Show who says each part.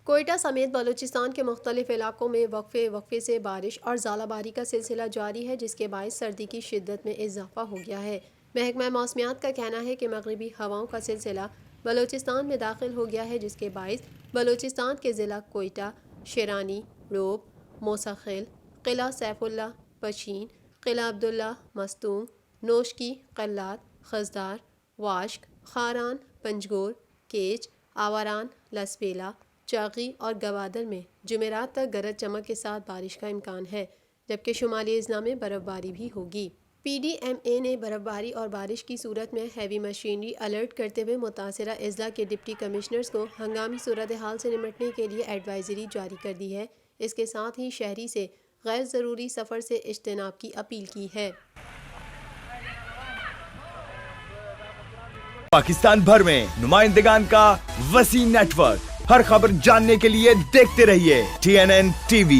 Speaker 1: کوئٹہ سمیت بلوچستان کے مختلف علاقوں میں وقفے سے بارش اور ژالہ باری کا سلسلہ جاری ہے، جس کے باعث سردی کی شدت میں اضافہ ہو گیا ہے۔ محکمہ موسمیات کا کہنا ہے کہ مغربی ہواؤں کا سلسلہ بلوچستان میں داخل ہو گیا ہے، جس کے باعث بلوچستان کے ضلع کوئٹہ، شیرانی، روب، موسی خیل، قلعہ سیف اللہ، پشین، قلعہ عبداللہ، مستونگ، نوشکی، قلات، خزدار، واشک، خاران، پنجگور، کیچ، آوران، لسپیلا، چاغی اور گوادر میں جمعرات تک گرج چمک کے ساتھ بارش کا امکان ہے، جبکہ شمالی اضلاع میں برف باری بھی ہوگی۔ پی ڈی ایم اے نے برف باری اور بارش کی صورت میں ہیوی مشینری الرٹ کرتے ہوئے متاثرہ اضلاع کے ڈپٹی کمشنرز کو ہنگامی صورتحال سے نمٹنے کے لیے ایڈوائزری جاری کر دی ہے۔ اس کے ساتھ ہی شہری سے غیر ضروری سفر سے اجتناب کی اپیل کی ہے۔
Speaker 2: پاکستان بھر میں نمائندگان کا وسیع نیٹ ورک، ہر خبر جاننے کے لیے دیکھتے رہیے TNN TV۔